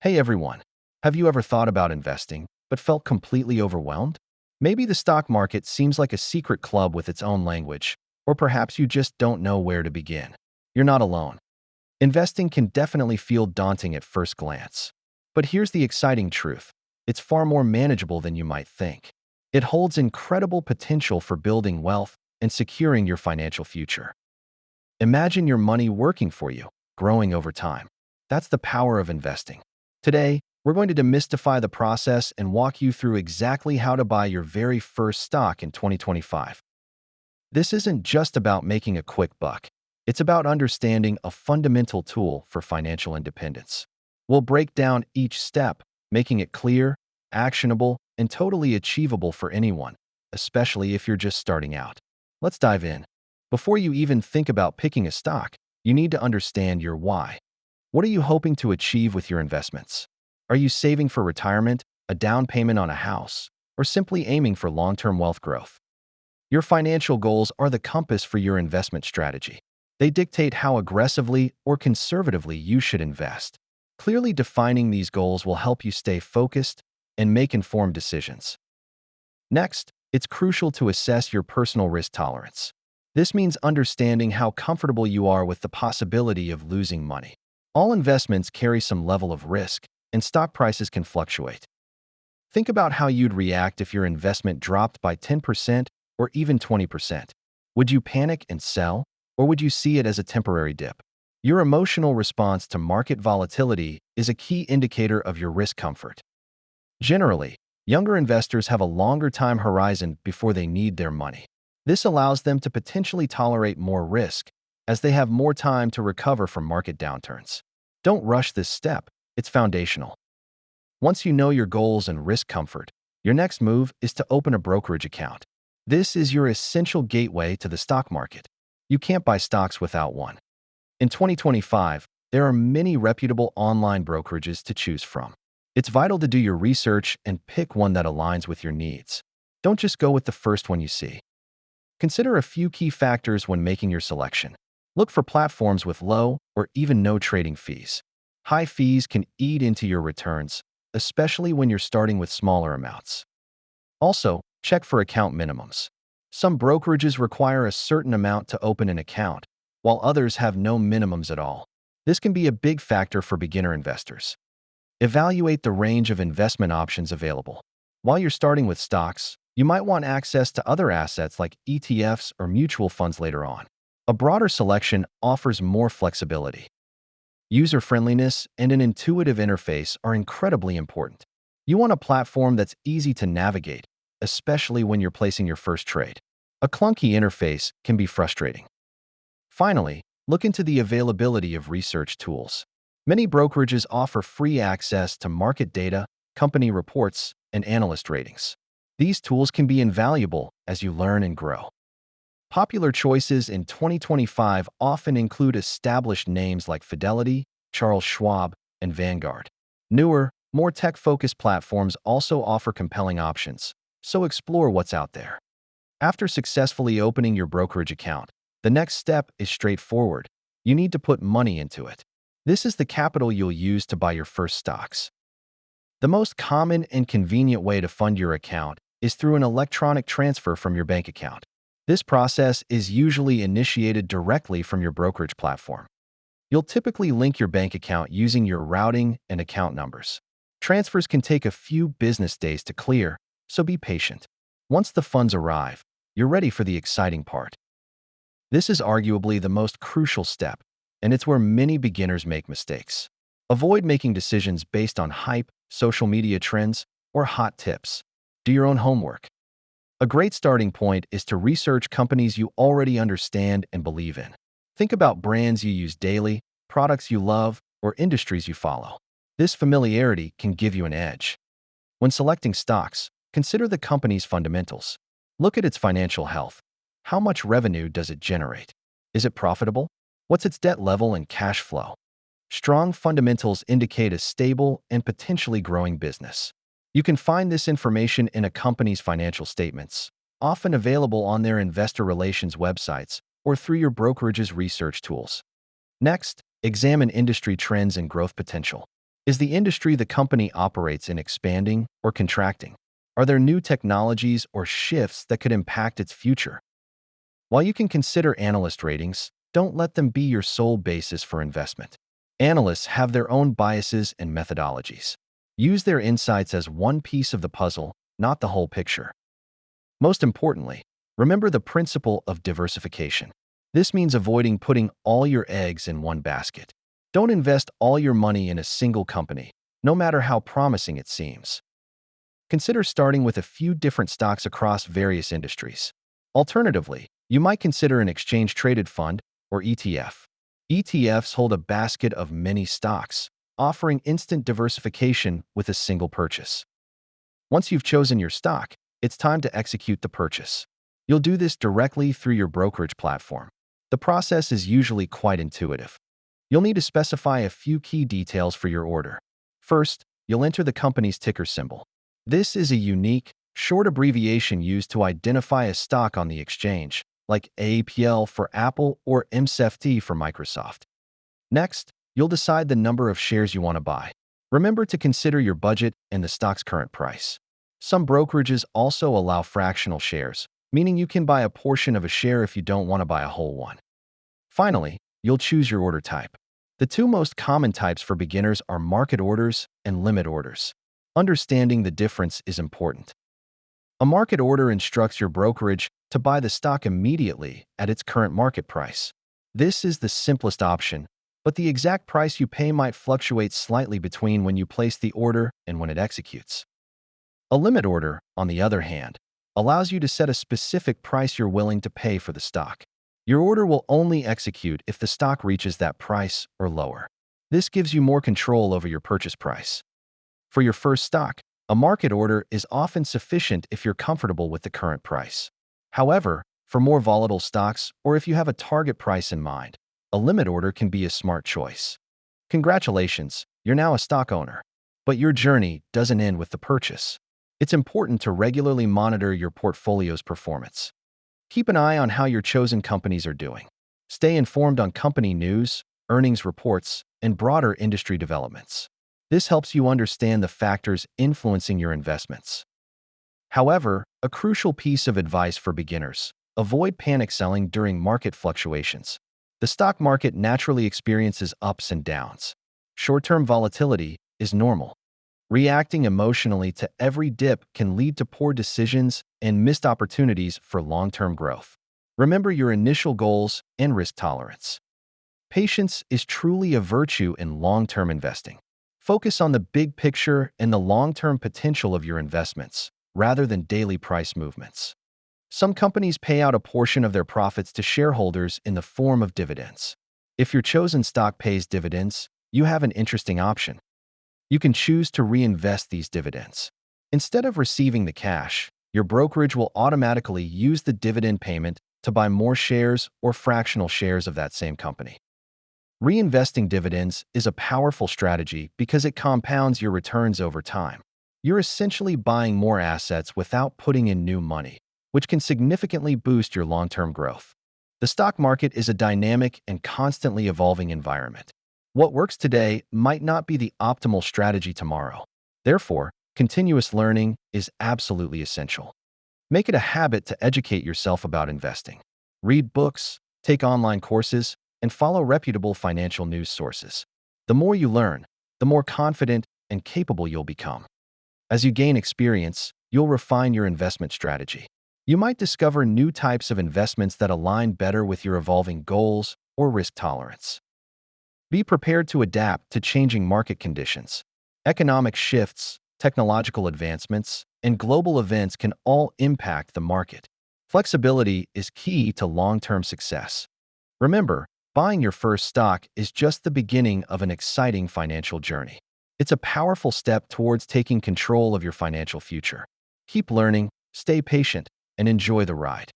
Hey everyone, have you ever thought about investing but felt completely overwhelmed? Maybe the stock market seems like a secret club with its own language, or perhaps you just don't know where to begin. You're not alone. Investing can definitely feel daunting at first glance. But here's the exciting truth. It's far more manageable than you might think. It holds incredible potential for building wealth and securing your financial future. Imagine your money working for you, growing over time. That's the power of investing. Today, we're going to demystify the process and walk you through exactly how to buy your very first stock in 2025. This isn't just about making a quick buck. It's about understanding a fundamental tool for financial independence. We'll break down each step, making it clear, actionable, and totally achievable for anyone, especially if you're just starting out. Let's dive in. Before you even think about picking a stock, you need to understand your why. What are you hoping to achieve with your investments? Are you saving for retirement, a down payment on a house, or simply aiming for long-term wealth growth? Your financial goals are the compass for your investment strategy. They dictate how aggressively or conservatively you should invest. Clearly defining these goals will help you stay focused and make informed decisions. Next, it's crucial to assess your personal risk tolerance. This means understanding how comfortable you are with the possibility of losing money. All investments carry some level of risk, and stock prices can fluctuate. Think about how you'd react if your investment dropped by 10% or even 20%. Would you panic and sell, or would you see it as a temporary dip? Your emotional response to market volatility is a key indicator of your risk comfort. Generally, younger investors have a longer time horizon before they need their money. This allows them to potentially tolerate more risk, as they have more time to recover from market downturns. Don't rush this step, it's foundational. Once you know your goals and risk comfort, your next move is to open a brokerage account. This is your essential gateway to the stock market. You can't buy stocks without one. In 2025, there are many reputable online brokerages to choose from. It's vital to do your research and pick one that aligns with your needs. Don't just go with the first one you see. Consider a few key factors when making your selection. Look for platforms with low or even no trading fees. High fees can eat into your returns, especially when you're starting with smaller amounts. Also, check for account minimums. Some brokerages require a certain amount to open an account, while others have no minimums at all. This can be a big factor for beginner investors. Evaluate the range of investment options available. While you're starting with stocks, you might want access to other assets like ETFs or mutual funds later on. A broader selection offers more flexibility. User-friendliness and an intuitive interface are incredibly important. You want a platform that's easy to navigate, especially when you're placing your first trade. A clunky interface can be frustrating. Finally, look into the availability of research tools. Many brokerages offer free access to market data, company reports, and analyst ratings. These tools can be invaluable as you learn and grow. Popular choices in 2025 often include established names like Fidelity, Charles Schwab, and Vanguard. Newer, more tech-focused platforms also offer compelling options, so explore what's out there. After successfully opening your brokerage account, the next step is straightforward. You need to put money into it. This is the capital you'll use to buy your first stocks. The most common and convenient way to fund your account is through an electronic transfer from your bank account. This process is usually initiated directly from your brokerage platform. You'll typically link your bank account using your routing and account numbers. Transfers can take a few business days to clear, so be patient. Once the funds arrive, you're ready for the exciting part. This is arguably the most crucial step, and it's where many beginners make mistakes. Avoid making decisions based on hype, social media trends, or hot tips. Do your own homework. A great starting point is to research companies you already understand and believe in. Think about brands you use daily, products you love, or industries you follow. This familiarity can give you an edge. When selecting stocks, consider the company's fundamentals. Look at its financial health. How much revenue does it generate? Is it profitable? What's its debt level and cash flow? Strong fundamentals indicate a stable and potentially growing business. You can find this information in a company's financial statements, often available on their investor relations websites or through your brokerage's research tools. Next, examine industry trends and growth potential. Is the industry the company operates in expanding or contracting? Are there new technologies or shifts that could impact its future? While you can consider analyst ratings, don't let them be your sole basis for investment. Analysts have their own biases and methodologies. Use their insights as one piece of the puzzle, not the whole picture. Most importantly, remember the principle of diversification. This means avoiding putting all your eggs in one basket. Don't invest all your money in a single company, no matter how promising it seems. Consider starting with a few different stocks across various industries. Alternatively, you might consider an exchange-traded fund, or ETF. ETFs hold a basket of many stocks, offering instant diversification with a single purchase. Once you've chosen your stock, it's time to execute the purchase. You'll do this directly through your brokerage platform. The process is usually quite intuitive. You'll need to specify a few key details for your order. First, you'll enter the company's ticker symbol. This is a unique, short abbreviation used to identify a stock on the exchange, like AAPL for Apple or MSFT for Microsoft. Next, you'll decide the number of shares you want to buy. Remember to consider your budget and the stock's current price. Some brokerages also allow fractional shares, meaning you can buy a portion of a share if you don't want to buy a whole one. Finally, you'll choose your order type. The two most common types for beginners are market orders and limit orders. Understanding the difference is important. A market order instructs your brokerage to buy the stock immediately at its current market price. This is the simplest option, but the exact price you pay might fluctuate slightly between when you place the order and when it executes. A limit order, on the other hand, allows you to set a specific price you're willing to pay for the stock. Your order will only execute if the stock reaches that price or lower. This gives you more control over your purchase price. For your first stock, a market order is often sufficient if you're comfortable with the current price. However, for more volatile stocks or if you have a target price in mind, a limit order can be a smart choice. Congratulations, you're now a stock owner. But your journey doesn't end with the purchase. It's important to regularly monitor your portfolio's performance. Keep an eye on how your chosen companies are doing. Stay informed on company news, earnings reports, and broader industry developments. This helps you understand the factors influencing your investments. However, a crucial piece of advice for beginners: avoid panic selling during market fluctuations. The stock market naturally experiences ups and downs. Short-term volatility is normal. Reacting emotionally to every dip can lead to poor decisions and missed opportunities for long-term growth. Remember your initial goals and risk tolerance. Patience is truly a virtue in long-term investing. Focus on the big picture and the long-term potential of your investments, rather than daily price movements. Some companies pay out a portion of their profits to shareholders in the form of dividends. If your chosen stock pays dividends, you have an interesting option. You can choose to reinvest these dividends. Instead of receiving the cash, your brokerage will automatically use the dividend payment to buy more shares or fractional shares of that same company. Reinvesting dividends is a powerful strategy because it compounds your returns over time. You're essentially buying more assets without putting in new money, which can significantly boost your long-term growth. The stock market is a dynamic and constantly evolving environment. What works today might not be the optimal strategy tomorrow. Therefore, continuous learning is absolutely essential. Make it a habit to educate yourself about investing. Read books, take online courses, and follow reputable financial news sources. The more you learn, the more confident and capable you'll become. As you gain experience, you'll refine your investment strategy. You might discover new types of investments that align better with your evolving goals or risk tolerance. Be prepared to adapt to changing market conditions. Economic shifts, technological advancements, and global events can all impact the market. Flexibility is key to long-term success. Remember, buying your first stock is just the beginning of an exciting financial journey. It's a powerful step towards taking control of your financial future. Keep learning, stay patient, and enjoy the ride.